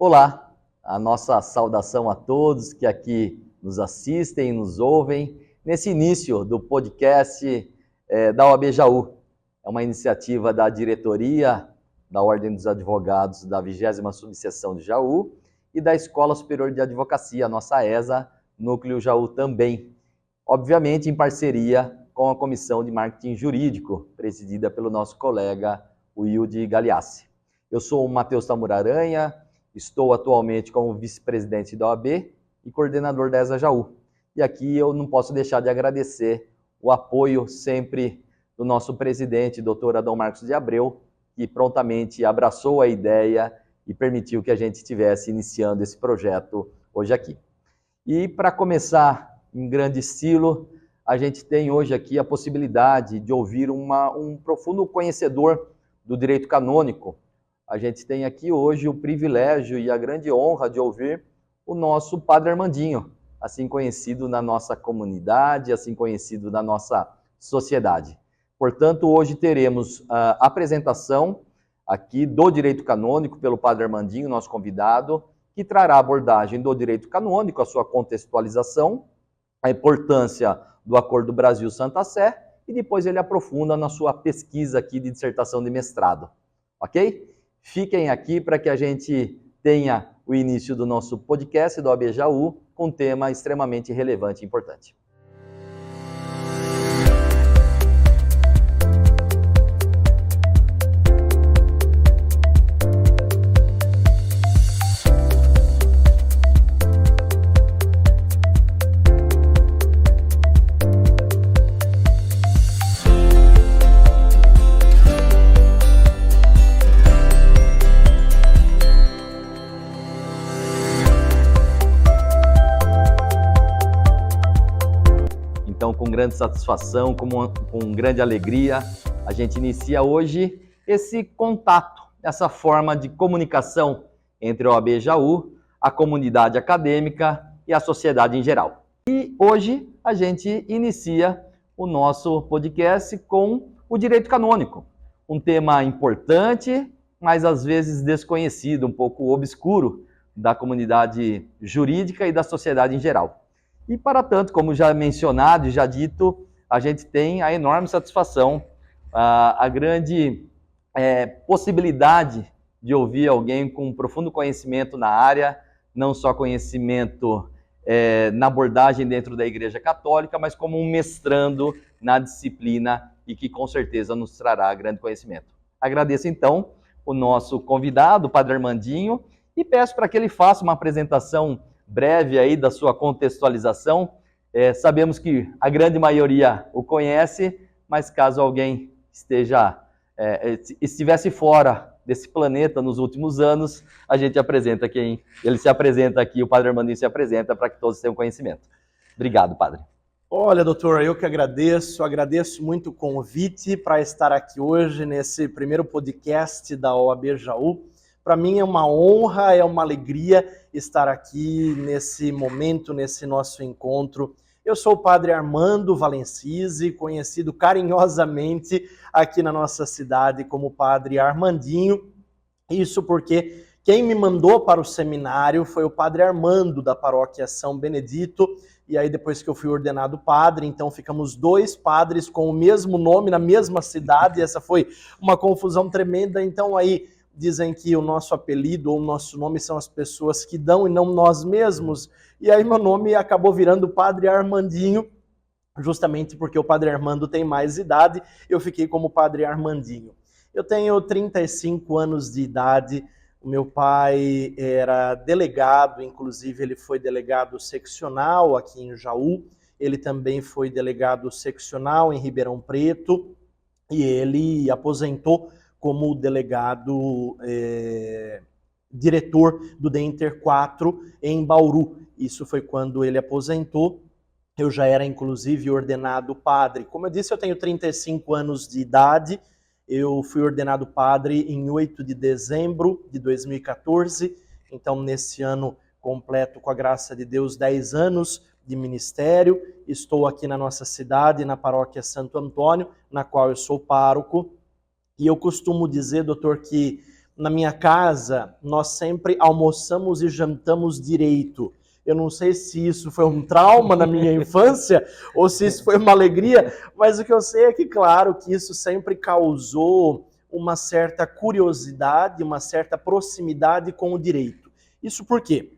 Olá, a nossa saudação a todos que aqui nos assistem e nos ouvem nesse início do podcast da OAB Jaú. É uma iniciativa da diretoria da Ordem dos Advogados da 20ª Subseção de Jaú e da Escola Superior de Advocacia, a nossa ESA, Núcleo Jaú também. Obviamente em parceria com a Comissão de Marketing Jurídico, presidida pelo nosso colega Wilde Galeassi. Eu sou o Matheus Tamura Aranha, estou atualmente como vice-presidente da OAB e coordenador da ESA Jaú. E aqui eu não posso deixar de agradecer o apoio sempre do nosso presidente, Dr. Adão Marcos de Abreu, que prontamente abraçou a ideia e permitiu que a gente estivesse iniciando esse projeto hoje aqui. E para começar em grande estilo, a gente tem hoje aqui a possibilidade de ouvir um profundo conhecedor do direito canônico. A gente tem aqui hoje o privilégio e a grande honra de ouvir o nosso Padre Armandinho, assim conhecido na nossa comunidade, assim conhecido na nossa sociedade. Portanto, hoje teremos a apresentação aqui do direito canônico pelo Padre Armandinho, nosso convidado, que trará a abordagem do direito canônico, a sua contextualização, a importância do Acordo Brasil-Santa Sé, e depois ele aprofunda na sua pesquisa aqui de dissertação de mestrado. Ok? Fiquem aqui para que a gente tenha o início do nosso podcast do OAB Jaú com um tema extremamente relevante e importante. Então, com grande satisfação, com grande alegria, a gente inicia hoje esse contato, essa forma de comunicação entre a OAB Jaú, a comunidade acadêmica e a sociedade em geral. E hoje a gente inicia o nosso podcast com o direito canônico, um tema importante, mas às vezes desconhecido, um pouco obscuro da comunidade jurídica e da sociedade em geral. E, para tanto, como já mencionado e já dito, a gente tem a enorme satisfação, a grande possibilidade de ouvir alguém com profundo conhecimento na área, não só conhecimento na abordagem dentro da Igreja Católica, mas como um mestrando na disciplina e que com certeza nos trará grande conhecimento. Agradeço, então, o nosso convidado, o Padre Armandinho, e peço para que ele faça uma apresentação breve aí da sua contextualização. Sabemos que a grande maioria o conhece, mas caso alguém estivesse fora desse planeta nos últimos anos, a gente apresenta ele se apresenta aqui, o Padre Armandinho se apresenta para que todos tenham conhecimento. Obrigado, Padre. Olha, doutor, eu que agradeço muito o convite para estar aqui hoje nesse primeiro podcast da OAB Jaú. Para mim é uma honra, é uma alegria estar aqui nesse momento, nesse nosso encontro. Eu sou o Padre Armando Valencisi, conhecido carinhosamente aqui na nossa cidade como Padre Armandinho. Isso porque quem me mandou para o seminário foi o Padre Armando, da paróquia São Benedito. E aí depois que eu fui ordenado padre, então ficamos dois padres com o mesmo nome na mesma cidade. Essa foi uma confusão tremenda. Então aí dizem que o nosso apelido ou o nosso nome são as pessoas que dão e não nós mesmos. E aí meu nome acabou virando Padre Armandinho, justamente porque o Padre Armando tem mais idade, eu fiquei como Padre Armandinho. Eu tenho 35 anos de idade, o meu pai era delegado, inclusive ele foi delegado seccional aqui em Jaú, ele também foi delegado seccional em Ribeirão Preto, e ele aposentou como delegado diretor do DENTER 4 em Bauru. Isso foi quando ele aposentou. Eu já era, inclusive, ordenado padre. Como eu disse, eu tenho 35 anos de idade. Eu fui ordenado padre em 8 de dezembro de 2014. Então, nesse ano, completo, com a graça de Deus, 10 anos de ministério. Estou aqui na nossa cidade, na paróquia Santo Antônio, na qual eu sou pároco. E eu costumo dizer, doutor, que Na minha casa, nós sempre almoçamos e jantamos direito. Eu não sei se isso foi um trauma na minha infância ou se isso foi uma alegria, mas o que eu sei é que, claro, que isso sempre causou uma certa curiosidade, uma certa proximidade com o direito. Isso por quê?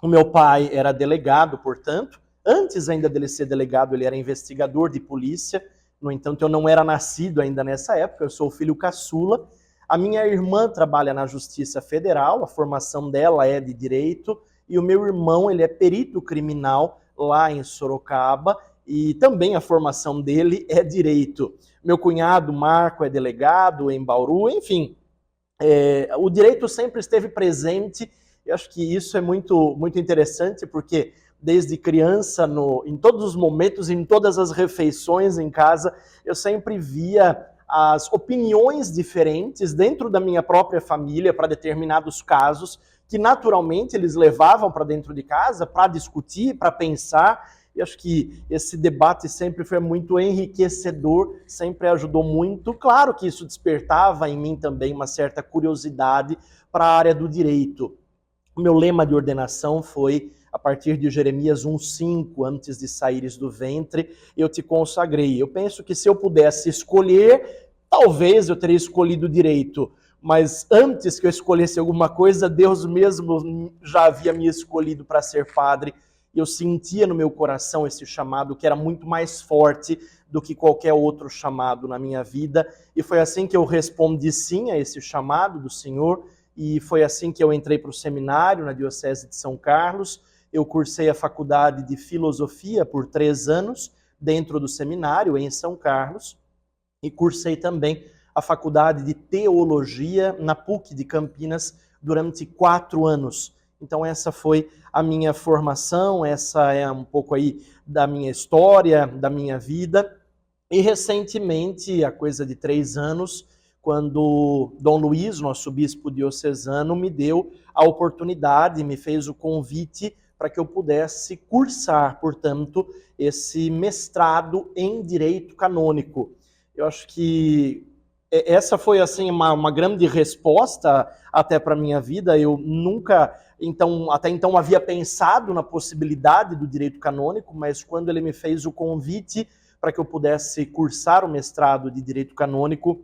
O meu pai era delegado, portanto, antes ainda dele ser delegado, ele era investigador de polícia. No entanto, eu não era nascido ainda nessa época, eu sou o filho caçula. A minha irmã trabalha na Justiça Federal, a formação dela é de direito, e o meu irmão, ele é perito criminal lá em Sorocaba, e também a formação dele é direito. Meu cunhado, Marco, é delegado em Bauru, enfim. O direito sempre esteve presente. Eu acho que isso é muito, muito interessante, porque desde criança, em todos os momentos, em todas as refeições em casa, eu sempre via as opiniões diferentes dentro da minha própria família para determinados casos, que naturalmente eles levavam para dentro de casa para discutir, para pensar. E acho que esse debate sempre foi muito enriquecedor, sempre ajudou muito. Claro que isso despertava em mim também uma certa curiosidade para a área do direito. O meu lema de ordenação foi, a partir de Jeremias 1,5, antes de saíres do ventre, eu te consagrei. Eu penso que se eu pudesse escolher, talvez eu teria escolhido direito, mas antes que eu escolhesse alguma coisa, Deus mesmo já havia me escolhido para ser padre. Eu sentia no meu coração esse chamado que era muito mais forte do que qualquer outro chamado na minha vida. E foi assim que eu respondi sim a esse chamado do Senhor. E foi assim que eu entrei para o seminário na Diocese de São Carlos. Eu cursei a faculdade de Filosofia por 3 anos dentro do seminário em São Carlos. E cursei também a faculdade de Teologia na PUC de Campinas durante 4 anos. Então essa foi a minha formação, essa é um pouco aí da minha história, da minha vida. E recentemente, há coisa de 3 anos, quando Dom Luiz, nosso bispo diocesano, me deu a oportunidade, me fez o convite para que eu pudesse cursar, portanto, esse mestrado em Direito Canônico. Eu acho que essa foi assim uma grande resposta até para a minha vida. Eu nunca, até então, havia pensado na possibilidade do direito canônico, mas quando ele me fez o convite para que eu pudesse cursar o mestrado de Direito Canônico,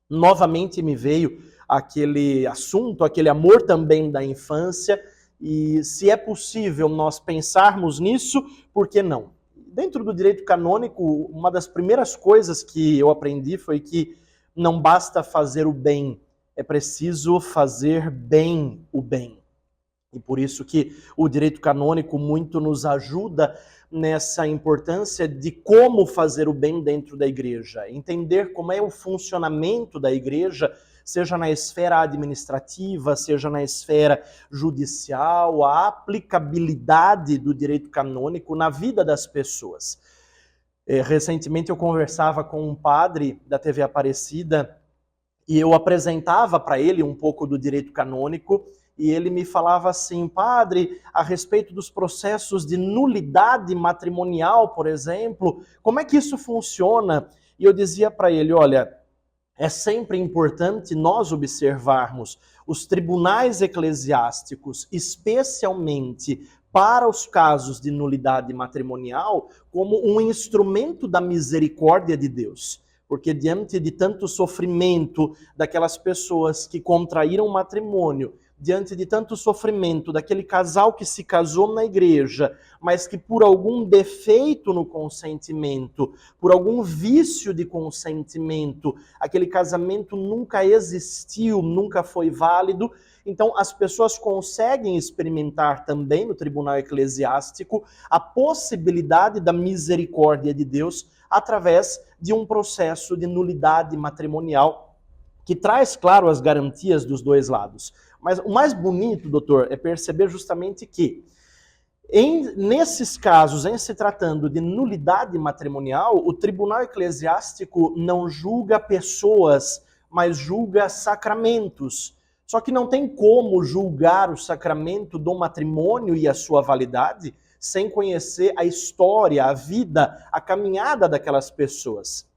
novamente me veio aquele assunto, aquele amor também da infância, e se é possível nós pensarmos nisso, por que não? Dentro do direito canônico, uma das primeiras coisas que eu aprendi foi que não basta fazer o bem, é preciso fazer bem o bem. E por isso que o direito canônico muito nos ajuda nessa importância de como fazer o bem dentro da igreja, entender como é o funcionamento da igreja, seja na esfera administrativa, seja na esfera judicial, a aplicabilidade do direito canônico na vida das pessoas. Recentemente eu conversava com um padre da TV Aparecida e eu apresentava para ele um pouco do direito canônico. E ele me falava assim: padre, a respeito dos processos de nulidade matrimonial, por exemplo, como é que isso funciona? E eu dizia para ele: olha, é sempre importante nós observarmos os tribunais eclesiásticos, especialmente para os casos de nulidade matrimonial, como um instrumento da misericórdia de Deus. Porque diante de tanto sofrimento daquelas pessoas que contraíram matrimônio, diante de tanto sofrimento daquele casal que se casou na igreja, mas que por algum defeito no consentimento, por algum vício de consentimento, aquele casamento nunca existiu, nunca foi válido, então as pessoas conseguem experimentar também no tribunal eclesiástico a possibilidade da misericórdia de Deus através de um processo de nulidade matrimonial que traz, claro, as garantias dos dois lados. Mas o mais bonito, doutor, é perceber justamente que, nesses casos, em se tratando de nulidade matrimonial, o tribunal eclesiástico não julga pessoas, mas julga sacramentos. Só que não tem como julgar o sacramento do matrimônio e a sua validade sem conhecer a história, a vida, a caminhada daquelas pessoas.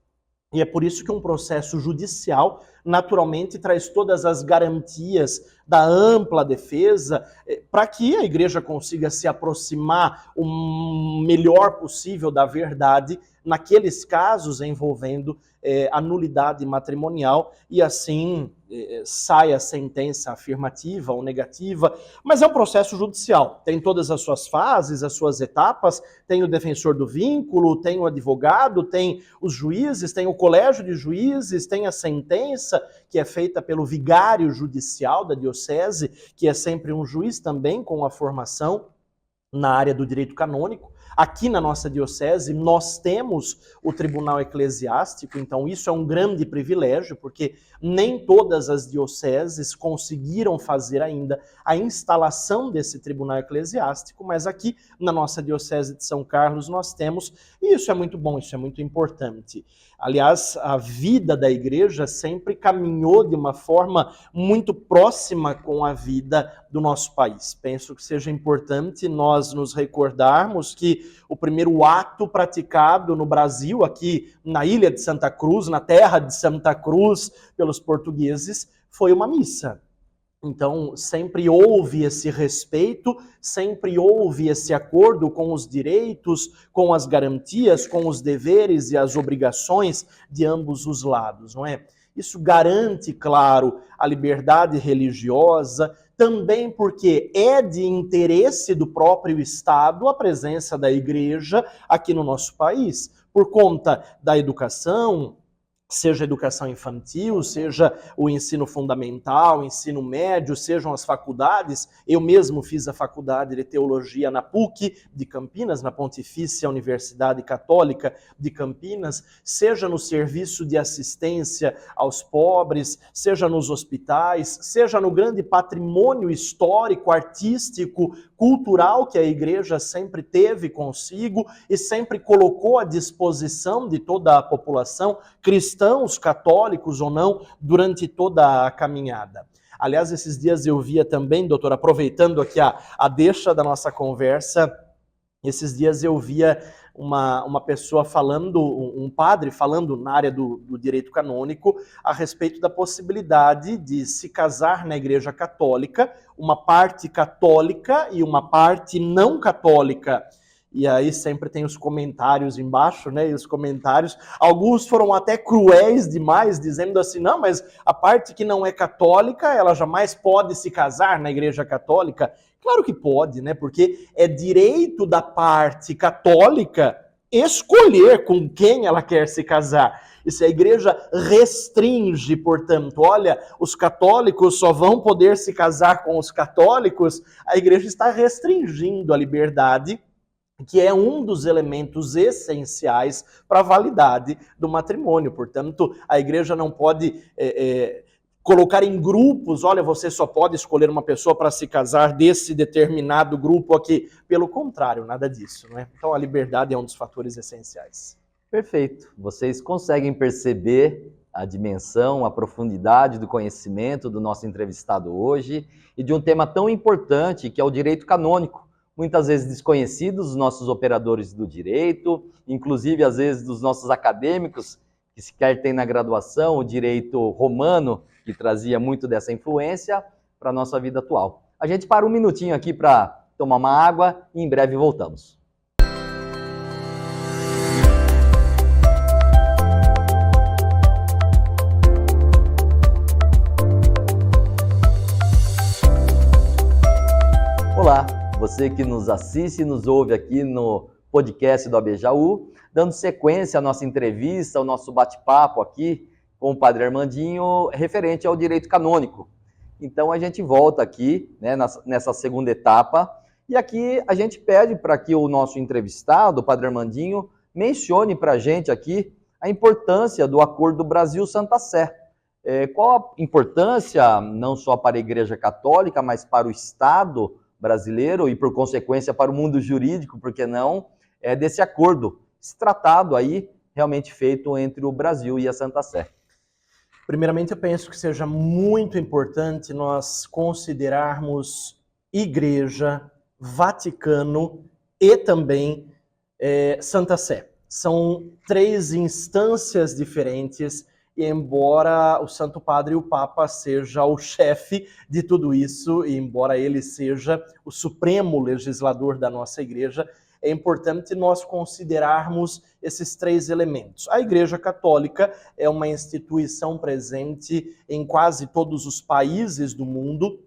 E é por isso que um processo judicial naturalmente traz todas as garantias da ampla defesa para que a igreja consiga se aproximar o melhor possível da verdade naqueles casos envolvendo a nulidade matrimonial e assim sai a sentença afirmativa ou negativa, mas é um processo judicial, tem todas as suas fases, as suas etapas, tem o defensor do vínculo, tem o advogado, tem os juízes, tem o colégio de juízes, tem a sentença que é feita pelo vigário judicial da diocese, que é sempre um juiz também com a formação na área do direito canônico. Aqui na nossa diocese nós temos o tribunal eclesiástico, então isso é um grande privilégio, porque nem todas as dioceses conseguiram fazer ainda a instalação desse tribunal eclesiástico, mas aqui na nossa diocese de São Carlos nós temos, e isso é muito bom, isso é muito importante. Aliás, a vida da igreja sempre caminhou de uma forma muito próxima com a vida do nosso país. Penso que seja importante nós nos recordarmos que o primeiro ato praticado no Brasil, aqui na ilha de Santa Cruz, na terra de Santa Cruz, pelos portugueses, foi uma missa. Então, sempre houve esse respeito, sempre houve esse acordo com os direitos, com as garantias, com os deveres e as obrigações de ambos os lados, não é? Isso garante, claro, a liberdade religiosa, também porque é de interesse do próprio Estado a presença da igreja aqui no nosso país, por conta da educação, seja a educação infantil, seja o ensino fundamental, o ensino médio, sejam as faculdades. Eu mesmo fiz a faculdade de teologia na PUC de Campinas, na Pontifícia Universidade Católica de Campinas, seja no serviço de assistência aos pobres, seja nos hospitais, seja no grande patrimônio histórico, artístico, cultural que a igreja sempre teve consigo e sempre colocou à disposição de toda a população, cristãos, católicos ou não, durante toda a caminhada. Aliás, esses dias eu via também, doutor, aproveitando aqui a deixa da nossa conversa, esses dias eu via uma pessoa falando, um padre falando na área do direito canônico a respeito da possibilidade de se casar na igreja católica, uma parte católica e uma parte não católica. E aí sempre tem os comentários embaixo, né? E os comentários, alguns foram até cruéis demais, dizendo assim, não, mas a parte que não é católica, ela jamais pode se casar na igreja católica. Claro que pode, né? Porque é direito da parte católica escolher com quem ela quer se casar. E se a igreja restringe, portanto, olha, os católicos só vão poder se casar com os católicos, a igreja está restringindo a liberdade, que é um dos elementos essenciais para a validade do matrimônio. Portanto, a igreja não pode colocar em grupos, olha, você só pode escolher uma pessoa para se casar desse determinado grupo aqui. Pelo contrário, nada disso, não é? Então a liberdade é um dos fatores essenciais. Perfeito. Vocês conseguem perceber a dimensão, a profundidade do conhecimento do nosso entrevistado hoje e de um tema tão importante que é o direito canônico. Muitas vezes desconhecidos dos nossos operadores do direito, inclusive às vezes dos nossos acadêmicos, que sequer têm na graduação o direito romano, que trazia muito dessa influência para a nossa vida atual. A gente para um minutinho aqui para tomar uma água e em breve voltamos. Olá, você que nos assiste e nos ouve aqui no podcast do ABJaú, dando sequência à nossa entrevista, ao nosso bate-papo aqui com o Padre Armandinho, referente ao direito canônico. Então a gente volta aqui, né, nessa segunda etapa, e aqui a gente pede para que o nosso entrevistado, o Padre Armandinho, mencione para a gente aqui a importância do Acordo Brasil-Santa Sé. Qual a importância, não só para a Igreja Católica, mas para o Estado brasileiro e, por consequência, para o mundo jurídico, por que não, desse acordo, esse tratado aí realmente feito entre o Brasil e a Santa Sé. Primeiramente, eu penso que seja muito importante nós considerarmos Igreja, Vaticano e também Santa Sé. São 3 instâncias diferentes, e embora o Santo Padre e o Papa seja o chefe de tudo isso, e embora ele seja o supremo legislador da nossa igreja, é importante nós considerarmos esses 3 elementos. A Igreja Católica é uma instituição presente em quase todos os países do mundo.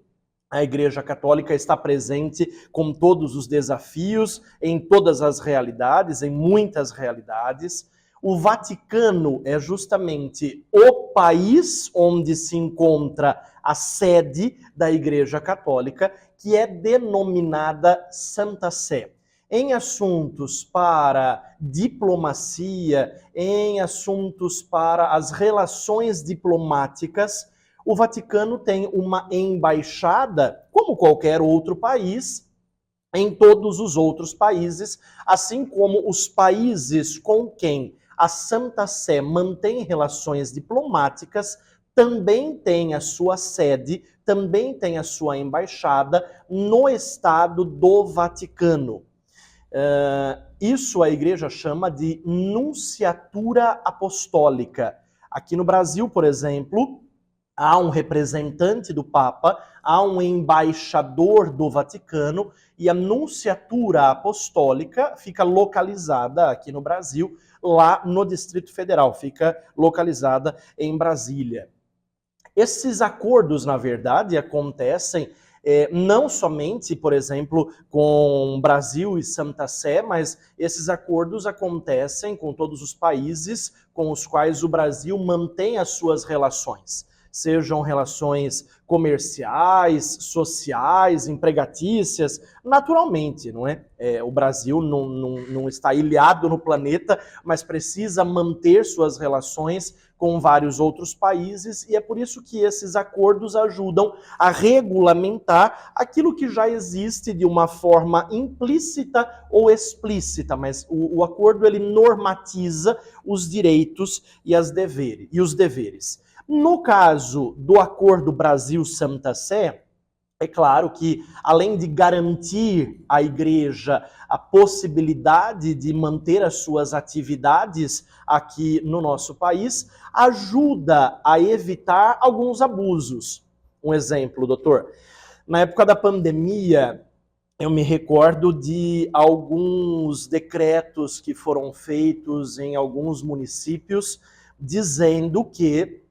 A Igreja Católica está presente com todos os desafios, em todas as realidades, em muitas realidades. O Vaticano é justamente o país onde se encontra a sede da Igreja Católica, que é denominada Santa Sé. Em assuntos para diplomacia, em assuntos para as relações diplomáticas, o Vaticano tem uma embaixada, como qualquer outro país, em todos os outros países, assim como os países com quem a Santa Sé mantém relações diplomáticas também tem a sua sede, também tem a sua embaixada no Estado do Vaticano. Isso a igreja chama de nunciatura apostólica. Aqui no Brasil, por exemplo, há um representante do Papa, há um embaixador do Vaticano, e a nunciatura apostólica fica localizada aqui no Brasil, lá no Distrito Federal, fica localizada em Brasília. Esses acordos, na verdade, acontecem não somente, por exemplo, com Brasil e Santa Sé, mas esses acordos acontecem com todos os países com os quais o Brasil mantém as suas relações. Sejam relações comerciais, sociais, empregatícias, naturalmente, não é? O Brasil não está ilhado no planeta, mas precisa manter suas relações com vários outros países, e é por isso que esses acordos ajudam a regulamentar aquilo que já existe de uma forma implícita ou explícita, mas o acordo ele normatiza os direitos e os deveres. No caso do Acordo Brasil-Santa Sé, é claro que, além de garantir à igreja a possibilidade de manter as suas atividades aqui no nosso país, ajuda a evitar alguns abusos. Um exemplo, doutor. Na época da pandemia, eu me recordo de alguns decretos que foram feitos em alguns municípios, dizendo que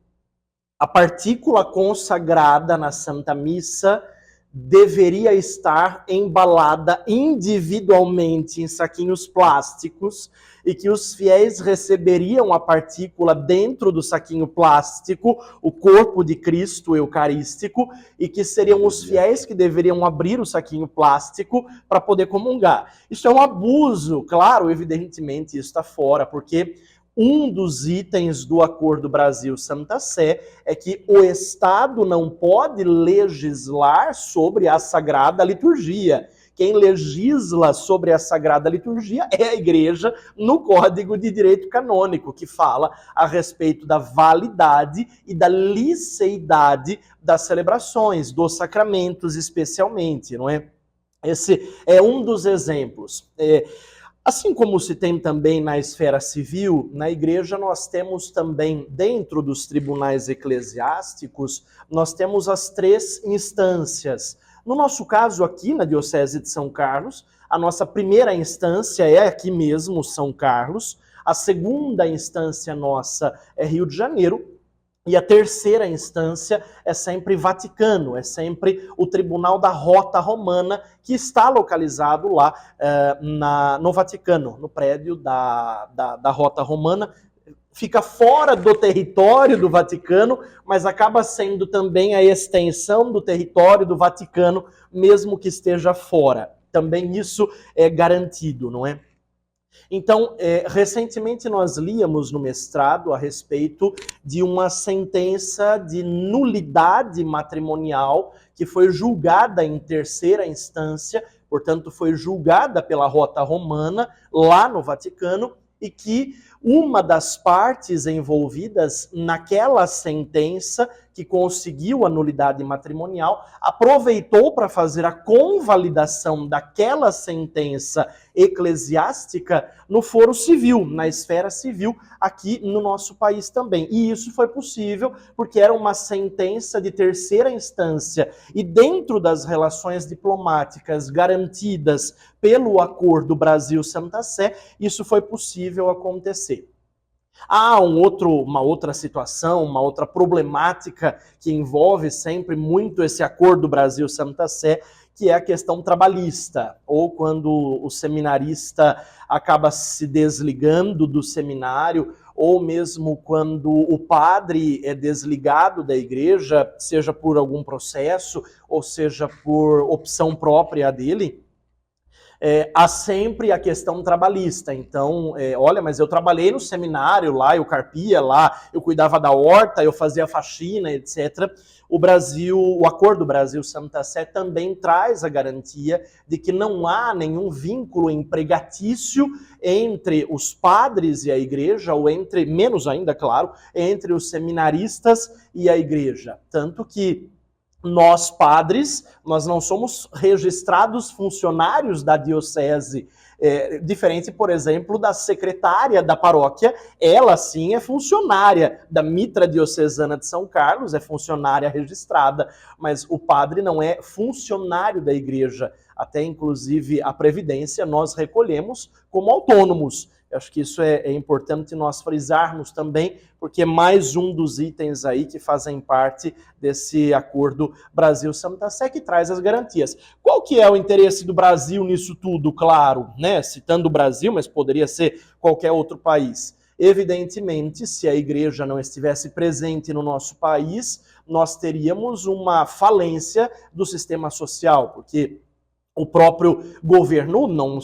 a partícula consagrada na Santa Missa deveria estar embalada individualmente em saquinhos plásticos e que os fiéis receberiam a partícula dentro do saquinho plástico, o corpo de Cristo eucarístico, e que seriam os fiéis que deveriam abrir o saquinho plástico para poder comungar. Isso é um abuso, claro, evidentemente isso está fora, porque um dos itens do Acordo Brasil-Santa Sé é que o Estado não pode legislar sobre a Sagrada Liturgia. Quem legisla sobre a Sagrada Liturgia é a Igreja no Código de Direito Canônico, que fala a respeito da validade e da liceidade das celebrações, dos sacramentos especialmente, não é? Esse é um dos exemplos. Assim como se tem também na esfera civil, na igreja nós temos também, dentro dos tribunais eclesiásticos, nós temos as 3 instâncias. No nosso caso aqui, na Diocese de São Carlos, a nossa primeira instância é aqui mesmo, São Carlos, a segunda instância nossa é Rio de Janeiro, e a terceira instância é sempre Vaticano, é sempre o Tribunal da Rota Romana, que está localizado lá no Vaticano, no prédio da Rota Romana. Fica fora do território do Vaticano, mas acaba sendo também a extensão do território do Vaticano, mesmo que esteja fora. Também isso é garantido, não é? Então, recentemente nós líamos no mestrado a respeito de uma sentença de nulidade matrimonial que foi julgada em terceira instância, portanto foi julgada pela Rota Romana lá no Vaticano, e que uma das partes envolvidas naquela sentença que conseguiu a nulidade matrimonial, aproveitou para fazer a convalidação daquela sentença eclesiástica no foro civil, na esfera civil, aqui no nosso país também. E isso foi possível porque era uma sentença de terceira instância e dentro das relações diplomáticas garantidas pelo Acordo Brasil-Santa Sé, isso foi possível acontecer. Há uma outra situação, uma outra problemática que envolve sempre muito esse Acordo Brasil-Santa Sé, que é a questão trabalhista, ou quando o seminarista acaba se desligando do seminário, ou mesmo quando o padre é desligado da igreja, seja por algum processo, ou seja por opção própria dele. Há sempre a questão trabalhista. Então, olha, mas eu trabalhei no seminário lá, eu carpia lá, eu cuidava da horta, eu fazia faxina, etc. O Acordo Brasil-Santa Sé também traz a garantia de que não há nenhum vínculo empregatício entre os padres e a igreja, ou entre, menos ainda, claro, entre os seminaristas e a igreja. Tanto que nós, padres, nós não somos registrados funcionários da diocese, diferente, por exemplo, da secretária da paróquia, ela sim é funcionária da Mitra Diocesana de São Carlos, é funcionária registrada, mas o padre não é funcionário da igreja. Até, inclusive, a previdência nós recolhemos como autônomos. Eu acho que isso é importante nós frisarmos também, porque é mais um dos itens aí que fazem parte desse Acordo Brasil-Santa Sé, que traz as garantias. Qual que é o interesse do Brasil nisso tudo? Claro, né? Citando o Brasil, mas poderia ser qualquer outro país. Evidentemente, se a igreja não estivesse presente no nosso país, nós teríamos uma falência do sistema social, porque o próprio governo não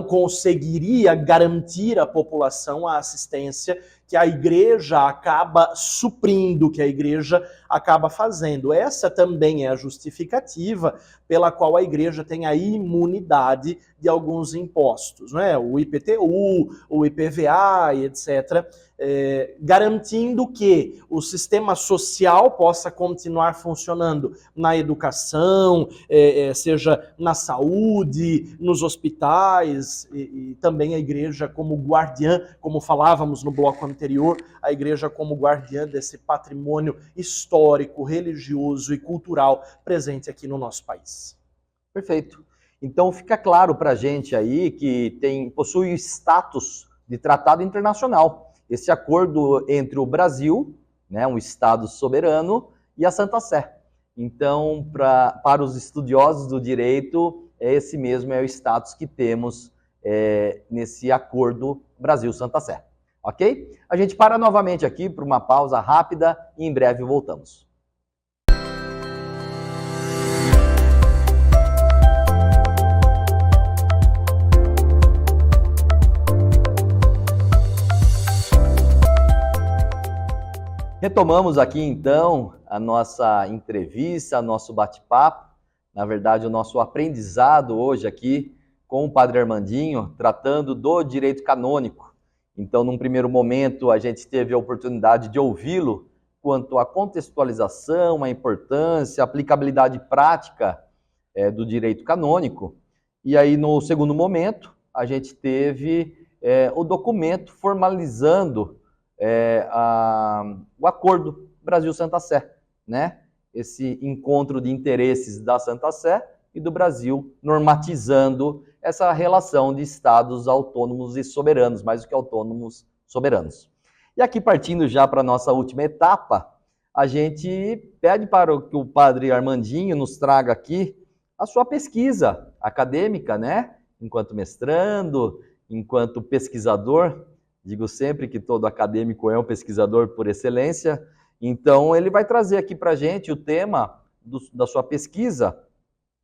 conseguiria garantir à população a assistência que a igreja acaba suprindo, que a igreja acaba fazendo. Essa também é a justificativa pela qual a igreja tem a imunidade de alguns impostos, né? O IPTU, o IPVA e etc., garantindo que o sistema social possa continuar funcionando na educação, seja na saúde, nos hospitais, e também a igreja como guardiã, como falávamos no bloco anterior, a igreja como guardiã desse patrimônio histórico, religioso e cultural presente aqui no nosso país. Perfeito. Então fica claro para a gente aí que possui o status de tratado internacional. Esse acordo entre o Brasil, né, um Estado soberano, e a Santa Sé. Então, para os estudiosos do direito, esse mesmo é o status que temos nesse acordo Brasil-Santa Sé. Ok? A gente para novamente aqui para uma pausa rápida e em breve voltamos. Retomamos aqui então a nossa entrevista, nosso bate-papo, na verdade o nosso aprendizado hoje aqui com o Padre Armandinho, tratando do direito canônico. Então, num primeiro momento, a gente teve a oportunidade de ouvi-lo quanto à contextualização, a importância, a aplicabilidade prática do direito canônico. E aí, no segundo momento, a gente teve o documento formalizando o Acordo Brasil-Santa Sé, né? Esse encontro de interesses da Santa Sé e do Brasil, normatizando essa relação de estados autônomos e soberanos, mais do que autônomos, soberanos. E aqui, partindo já para a nossa última etapa, a gente pede para que o Padre Armandinho nos traga aqui a sua pesquisa acadêmica, né? Enquanto mestrando, enquanto pesquisador. Digo sempre que todo acadêmico é um pesquisador por excelência. Então, ele vai trazer aqui para a gente o tema da sua pesquisa,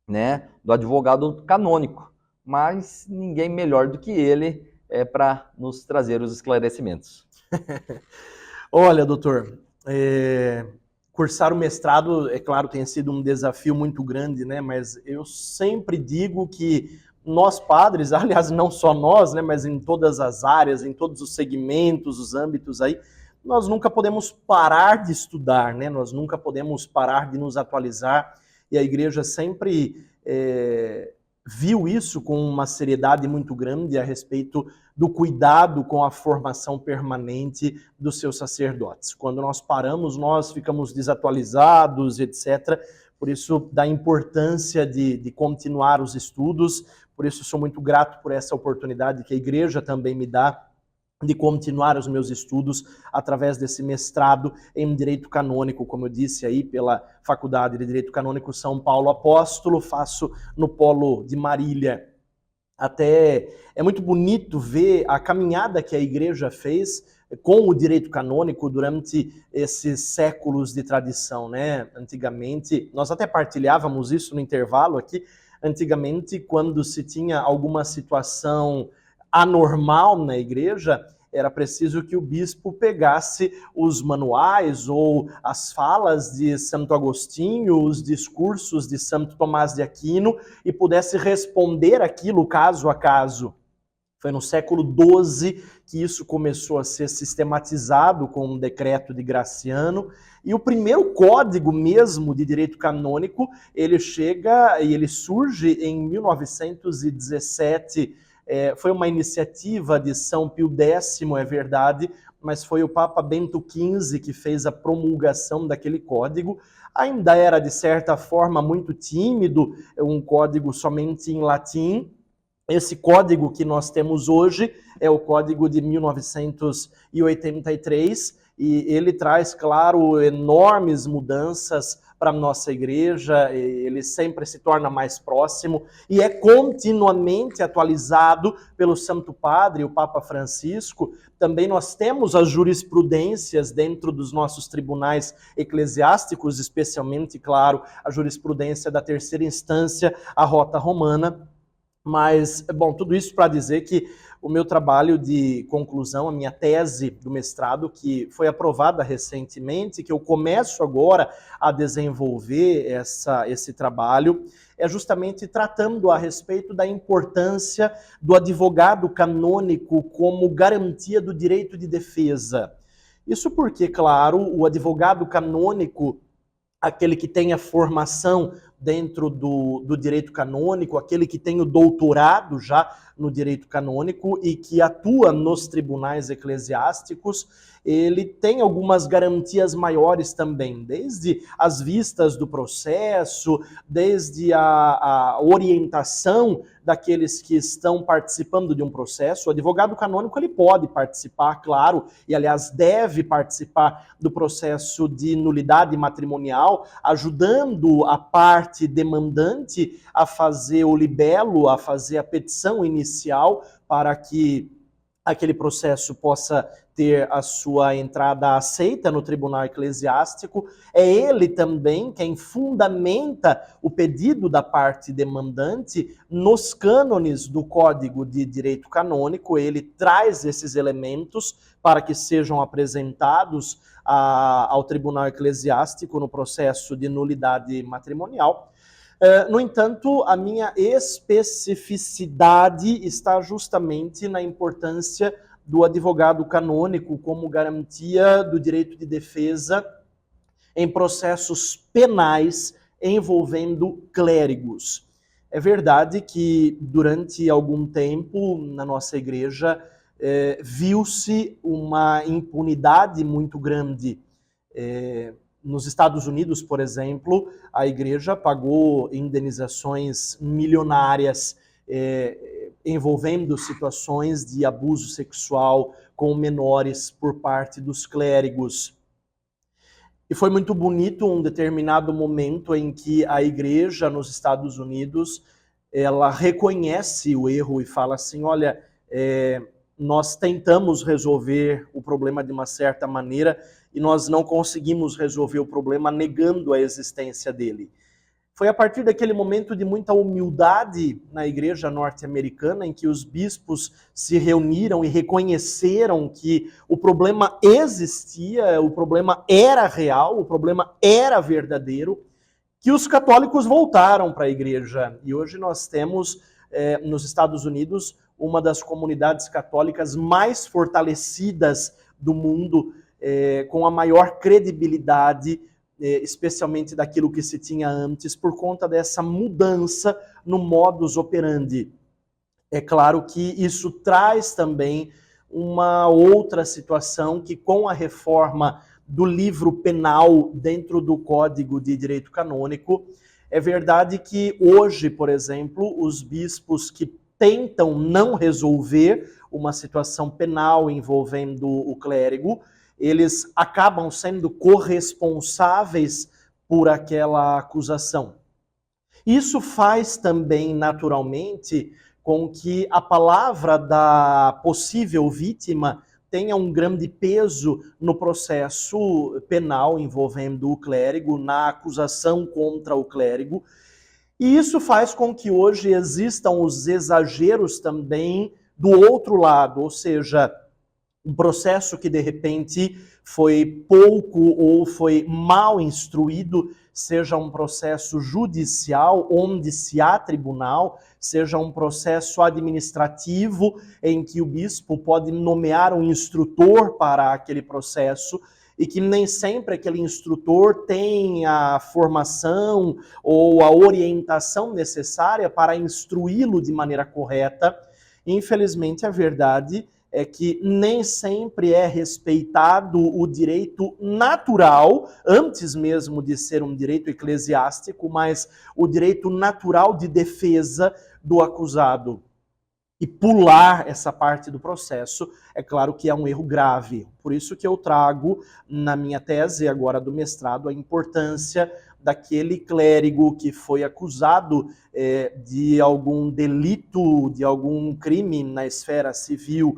né, do advogado canônico. Mas ninguém melhor do que ele para nos trazer os esclarecimentos. Olha, doutor, cursar o mestrado, é claro, tem sido um desafio muito grande, né? Mas eu sempre digo que nós padres, aliás, não só nós, né, mas em todas as áreas, em todos os segmentos, os âmbitos aí, nós nunca podemos parar de estudar, né? Nós nunca podemos parar de nos atualizar, e a igreja sempre viu isso com uma seriedade muito grande a respeito do cuidado com a formação permanente dos seus sacerdotes. Quando nós paramos, nós ficamos desatualizados, etc. Por isso, da importância de continuar os estudos. Por isso, sou muito grato por essa oportunidade que a igreja também me dá de continuar os meus estudos através desse mestrado em Direito Canônico, como eu disse aí, pela Faculdade de Direito Canônico São Paulo Apóstolo, faço no Polo de Marília. Até é muito bonito ver a caminhada que a igreja fez com o direito canônico durante esses séculos de tradição, né? Antigamente, nós até partilhávamos isso no intervalo aqui, antigamente, quando se tinha alguma situação anormal na igreja, era preciso que o bispo pegasse os manuais ou as falas de Santo Agostinho, os discursos de Santo Tomás de Aquino e pudesse responder aquilo caso a caso. Foi no século XII que isso começou a ser sistematizado com um decreto de Graciano, e o primeiro código mesmo de direito canônico, ele chega e ele surge em 1917. Foi uma iniciativa de São Pio X, é verdade, mas foi o Papa Bento XV que fez a promulgação daquele código. Ainda era, de certa forma, muito tímido, um código somente em latim. Esse código que nós temos hoje é o código de 1983, e ele traz, claro, enormes mudanças para a nossa igreja, ele sempre se torna mais próximo e é continuamente atualizado pelo Santo Padre, o Papa Francisco. Também nós temos as jurisprudências dentro dos nossos tribunais eclesiásticos, especialmente, claro, a jurisprudência da terceira instância, a Rota Romana. Mas, bom, tudo isso para dizer que o meu trabalho de conclusão, a minha tese do mestrado, que foi aprovada recentemente, que eu começo agora a desenvolver esse trabalho, é justamente tratando a respeito da importância do advogado canônico como garantia do direito de defesa. Isso porque, claro, o advogado canônico, aquele que tem a formação dentro do direito canônico, aquele que tem o doutorado já no direito canônico e que atua nos tribunais eclesiásticos, ele tem algumas garantias maiores também, desde as vistas do processo, desde a orientação daqueles que estão participando de um processo. O advogado canônico ele pode participar, claro, e aliás deve participar do processo de nulidade matrimonial, ajudando a parte demandante a fazer o libelo, a fazer a petição inicial para que aquele processo possa ter a sua entrada aceita no tribunal eclesiástico. É ele também quem fundamenta o pedido da parte demandante nos cânones do Código de Direito Canônico. Ele traz esses elementos para que sejam apresentados ao tribunal eclesiástico no processo de nulidade matrimonial. No entanto, a minha especificidade está justamente na importância do advogado canônico como garantia do direito de defesa em processos penais envolvendo clérigos. É verdade que durante algum tempo na nossa igreja viu-se uma impunidade muito grande. Nos Estados Unidos, por exemplo, a igreja pagou indenizações milionárias envolvendo situações de abuso sexual com menores por parte dos clérigos. E foi muito bonito um determinado momento em que a igreja nos Estados Unidos ela reconhece o erro e fala assim, olha, nós tentamos resolver o problema de uma certa maneira e nós não conseguimos resolver o problema negando a existência dele. Foi a partir daquele momento de muita humildade na igreja norte-americana em que os bispos se reuniram e reconheceram que o problema existia, o problema era real, o problema era verdadeiro, que os católicos voltaram para a igreja. E hoje nós temos nos Estados Unidos uma das comunidades católicas mais fortalecidas do mundo. com a maior credibilidade, especialmente daquilo que se tinha antes, por conta dessa mudança no modus operandi. É claro que isso traz também uma outra situação que, com a reforma do livro penal dentro do Código de Direito Canônico, é verdade que hoje, por exemplo, os bispos que tentam não resolver uma situação penal envolvendo o clérigo, eles acabam sendo corresponsáveis por aquela acusação. Isso faz também, naturalmente, com que a palavra da possível vítima tenha um grande peso no processo penal envolvendo o clérigo, na acusação contra o clérigo. E isso faz com que hoje existam os exageros também do outro lado, ou seja, um processo que de repente foi pouco ou foi mal instruído, seja um processo judicial onde se há tribunal, seja um processo administrativo em que o bispo pode nomear um instrutor para aquele processo e que nem sempre aquele instrutor tem a formação ou a orientação necessária para instruí-lo de maneira correta. Infelizmente, a verdade é que nem sempre é respeitado o direito natural, antes mesmo de ser um direito eclesiástico, mas o direito natural de defesa do acusado. E pular essa parte do processo, é claro que é um erro grave. Por isso que eu trago na minha tese agora do mestrado a importância daquele clérigo que foi acusado de algum delito, de algum crime na esfera civil,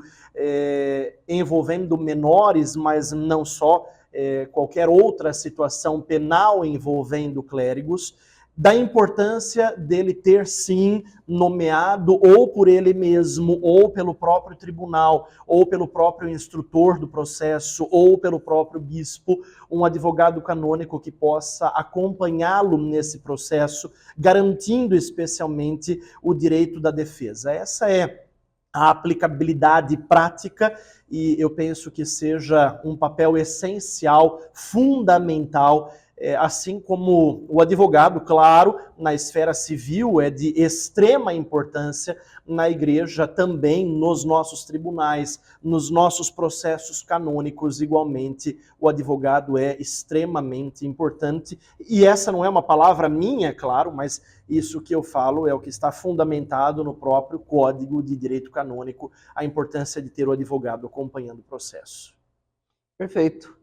envolvendo menores, mas não só, qualquer outra situação penal envolvendo clérigos, da importância dele ter, sim, nomeado ou por ele mesmo, ou pelo próprio tribunal, ou pelo próprio instrutor do processo, ou pelo próprio bispo, um advogado canônico que possa acompanhá-lo nesse processo, garantindo especialmente o direito da defesa. Essa é a aplicabilidade prática e eu penso que seja um papel essencial, fundamental, assim como o advogado, claro, na esfera civil é de extrema importância, na igreja também, nos nossos tribunais, nos nossos processos canônicos, igualmente, o advogado é extremamente importante. E essa não é uma palavra minha, claro, mas isso que eu falo é o que está fundamentado no próprio Código de Direito Canônico, a importância de ter o advogado acompanhando o processo. Perfeito.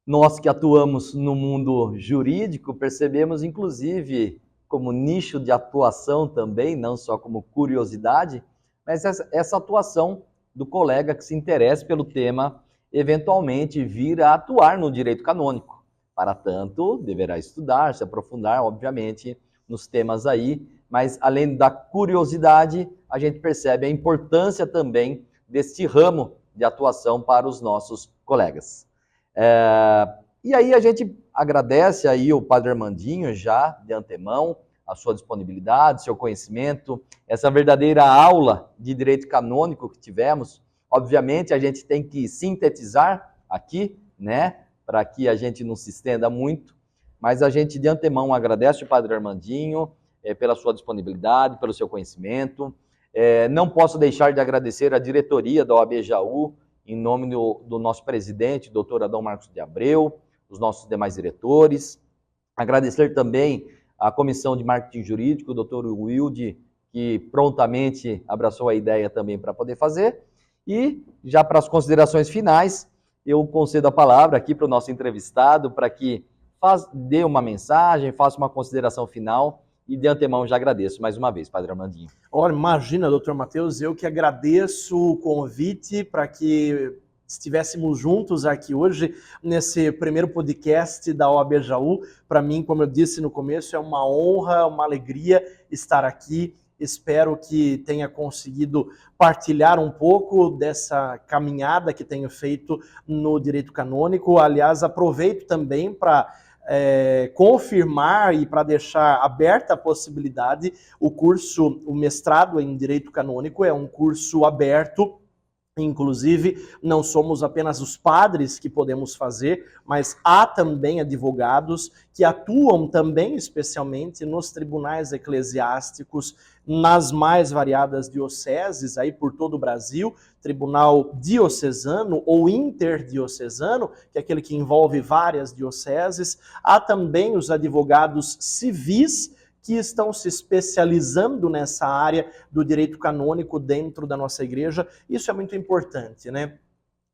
Nós que atuamos no mundo jurídico, percebemos, inclusive, como nicho de atuação também, não só como curiosidade, mas essa atuação do colega que se interessa pelo tema, eventualmente vir a atuar no direito canônico. Para tanto, deverá estudar, se aprofundar, obviamente, nos temas aí, mas além da curiosidade, a gente percebe a importância também deste ramo de atuação para os nossos colegas. E aí a gente agradece aí o Padre Armandinho já de antemão, a sua disponibilidade, seu conhecimento, essa verdadeira aula de direito canônico que tivemos. Obviamente a gente tem que sintetizar aqui, né, para que a gente não se estenda muito, mas a gente de antemão agradece o Padre Armandinho pela sua disponibilidade, pelo seu conhecimento. Não posso deixar de agradecer a diretoria da OAB Jaú, em nome do nosso presidente, doutor Adão Marcos de Abreu, os nossos demais diretores. Agradecer também a Comissão de Marketing Jurídico, o doutor Wilde, que prontamente abraçou a ideia também para poder fazer. E, já para as considerações finais, eu concedo a palavra aqui para o nosso entrevistado, para que dê uma mensagem, faça uma consideração final. E de antemão já agradeço mais uma vez, Padre Armandinho. Olha, imagina, doutor Matheus, eu que agradeço o convite para que estivéssemos juntos aqui hoje nesse primeiro podcast da OAB Jaú. Para mim, como eu disse no começo, é uma honra, uma alegria estar aqui. Espero que tenha conseguido partilhar um pouco dessa caminhada que tenho feito no direito canônico. Aliás, aproveito também para confirmar e para deixar aberta a possibilidade, o mestrado em Direito Canônico é um curso aberto Inclusive, não somos apenas os padres que podemos fazer, mas há também advogados que atuam também, especialmente, nos tribunais eclesiásticos, nas mais variadas dioceses, aí por todo o Brasil, tribunal diocesano ou interdiocesano, que é aquele que envolve várias dioceses. Há também os advogados civis, que estão se especializando nessa área do direito canônico dentro da nossa igreja. Isso é muito importante, né?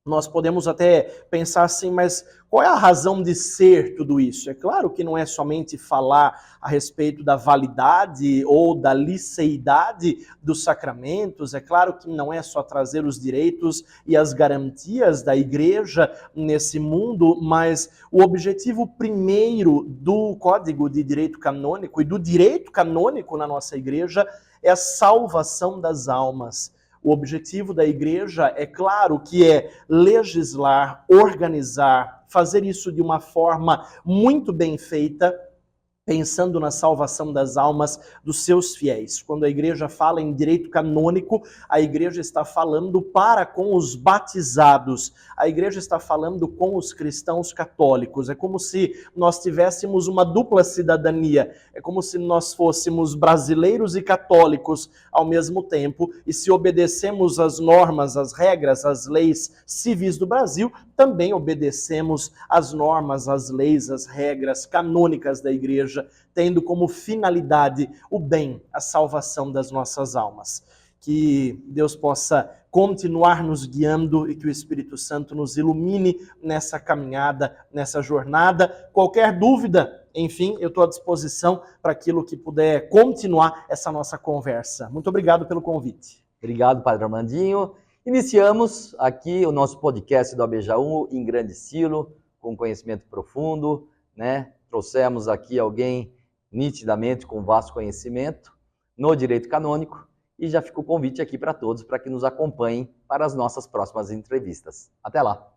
Nós podemos até pensar assim, mas qual é a razão de ser tudo isso? É claro que não é somente falar a respeito da validade ou da liceidade dos sacramentos, é claro que não é só trazer os direitos e as garantias da igreja nesse mundo, mas o objetivo primeiro do Código de Direito Canônico e do direito canônico na nossa igreja é a salvação das almas. O objetivo da igreja, é claro, que é legislar, organizar, fazer isso de uma forma muito bem feita, pensando na salvação das almas dos seus fiéis. Quando a igreja fala em direito canônico, a igreja está falando para com os batizados, a igreja está falando com os cristãos católicos. É como se nós tivéssemos uma dupla cidadania, é como se nós fôssemos brasileiros e católicos ao mesmo tempo, e se obedecemos às normas, às regras, às leis civis do Brasil, também obedecemos às normas, às leis, às regras canônicas da igreja, tendo como finalidade o bem, a salvação das nossas almas. Que Deus possa continuar nos guiando e que o Espírito Santo nos ilumine nessa caminhada, nessa jornada. Qualquer dúvida, enfim, eu estou à disposição para aquilo que puder continuar essa nossa conversa. Muito obrigado pelo convite. Obrigado, Padre Armandinho. Iniciamos aqui o nosso podcast do ABJaú em grande estilo, com conhecimento profundo, né? Trouxemos aqui alguém nitidamente com vasto conhecimento no direito canônico e já fica o convite aqui para todos para que nos acompanhem para as nossas próximas entrevistas. Até lá!